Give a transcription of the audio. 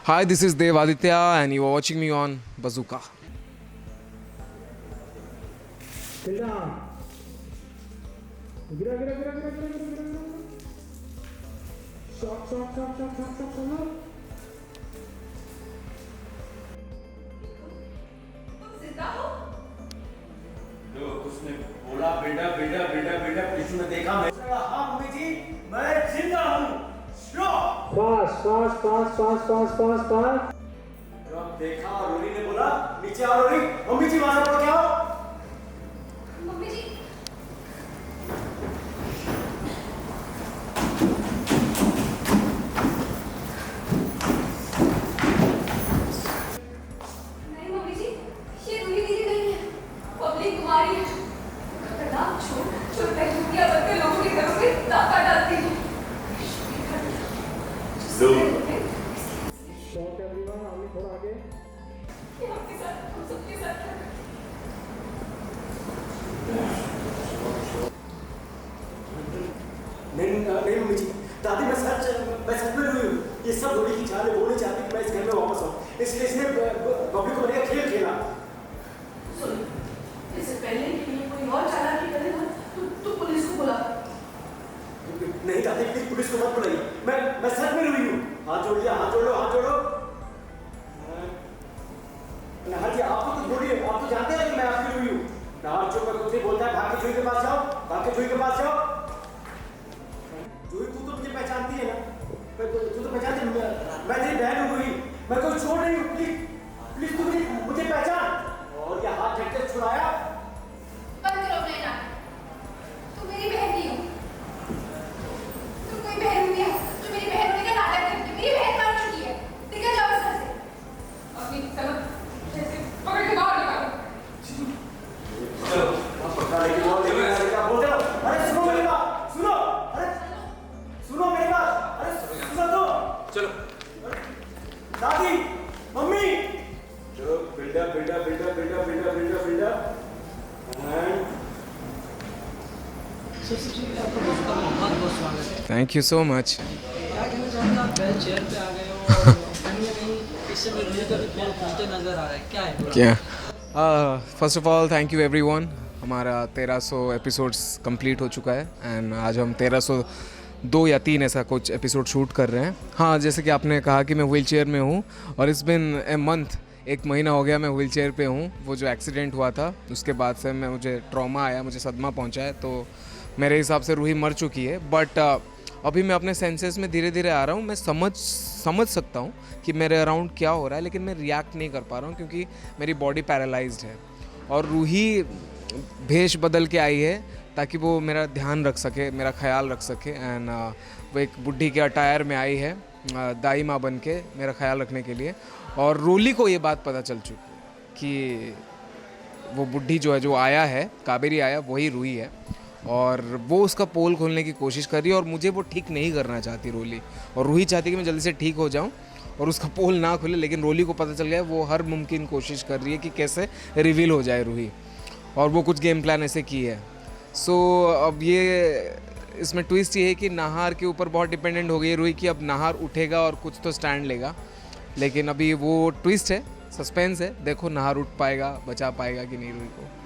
Hi, this is Dev Aditya, and you are watching me on Bazooka. उसने बोला बेटा बेटा बेटा बेटा कृष्ण ने देखा मैं हाँ मम्मी जी मैं जिंदा हूँ fast fast fast fast fast fast fast जब देखा रोरी ने बोला नीचे आओ रोरी मम्मी जी वहां से पढ़ के आओ मम्मी जी नहीं मम्मी जी ये रूही दीदी नहीं है पब्लिक कुमारी है खतरनाक छोटा दुनिया भर के लोगों के घरों में डाका डालती है शॉट एवरीवन आगे थोड़ा आगे ये आपके साथ हम सबके साथ है। नहीं मम्मी जी दादी मैं सच में रोई हूँ ये सब रोरी की चाल है वो नहीं चाहती कि मैं इस घर में वापस आऊँ इसलिए इसने पब्लिक को बढ़िया खेल खेला सुन इससे पहले कि ये कोई और चालाकी करेगा तो पुलिस को बुला नहीं दादी प्लीज पुलिस को मत बुलाइए मैं सच में रोई हूँ हाथ जोड़ लिया हाथ जोड़ लो हाथ जोड़ो हाँ जी आपको तो बोलिए आप तो जानते हैं कि मैं आपकी रोई हूँ नाहर जो मैं कुछ नहीं बोलता है भाग के जूही के पास जाओ भाग के जूही के पास जाओ जूही तू तो मुझे पहचानती है ना तू तो पहचानती है मैं तेरी बहन हूँ जूही मैं कोई छोड़ नहीं हूँ प्लीज प्लीज तू मुझे पहचान और ये हाथ झटके छुड़ाया बंद करो अपने नाटक तू मेरी बहन नहीं हो तू कोई बहन नहीं है जो मेरी बहन होने का नाटक करती है मेरी बहन मर चुकी है निकल जाओ इस घर से अपनी तलब जैसे पकड़ के बाहर निकालो चलो आप पकड़ा लेके जाओ लेके बोलते रहो अरे सुनो मेरी बात सुनो अरे सुनो मेरी बात अरे सुनो तो चलो दादी मम्मी चलो build up build up build up build up build up build up build up and Thank you so much. क्या कहना चाहते हैं आप बेंच चेयर पे आ गए हो और कहीं ना कहीं इससे में रोहित का भी पोल खुलते नजर आ रहा है क्या है क्या first of all thank you everyone हमारा 1300 एपिसोड्स कंप्लीट हो चुका है एंड आज हम 1302 या 3 ऐसा कुछ एपिसोड शूट कर रहे हैं। हाँ, जैसे कि आपने कहा कि मैं व्हील चेयर में हूँ और इट्स बिन ए मंथ, एक महीना हो गया मैं व्हील चेयर पे हूँ। वो जो एक्सीडेंट हुआ था उसके बाद से मुझे ट्रॉमा आया, मुझे सदमा पहुँचा है, तो मेरे हिसाब से रूही मर चुकी है। बट अभी मैं अपने सेंसेस में धीरे धीरे आ रहा हूँ। मैं समझ सकता हूँ कि मेरे अराउंड क्या हो रहा है, लेकिन मैं रिएक्ट नहीं कर पा रहा हूँ क्योंकि मेरी बॉडी पैरालाइज्ड है। और रूही भेष बदल के आई है ताकि वो मेरा ध्यान रख सके, मेरा ख्याल रख सके। एंड वो एक बुढ़ी के अटायर में आई है दाई माँ बन के मेरा ख्याल रखने के लिए। और रोली को ये बात पता चल चुकी है कि वो बुढ़ी जो है, जो आया है, कावेरी आया, वही रूही है। और वो उसका पोल खोलने की कोशिश कर रही है और मुझे वो ठीक नहीं करना चाहती रोली। और रूही चाहती है कि मैं जल्दी से ठीक हो जाऊं और उसका पोल ना खुले, लेकिन रोली को पता चल गया है। वो हर मुमकिन कोशिश कर रही है कि कैसे रिवील हो जाए रूही, और वो कुछ गेम प्लान ऐसे की है। सो अब ये इसमें ट्विस्ट ये है कि नाहर के ऊपर बहुत डिपेंडेंट हो गई है रूही कि अब नाहर उठेगा और कुछ तो स्टैंड लेगा। लेकिन अभी वो ट्विस्ट है, सस्पेंस है, देखो नाहर उठ पाएगा, बचा पाएगा कि नहीं रूही को।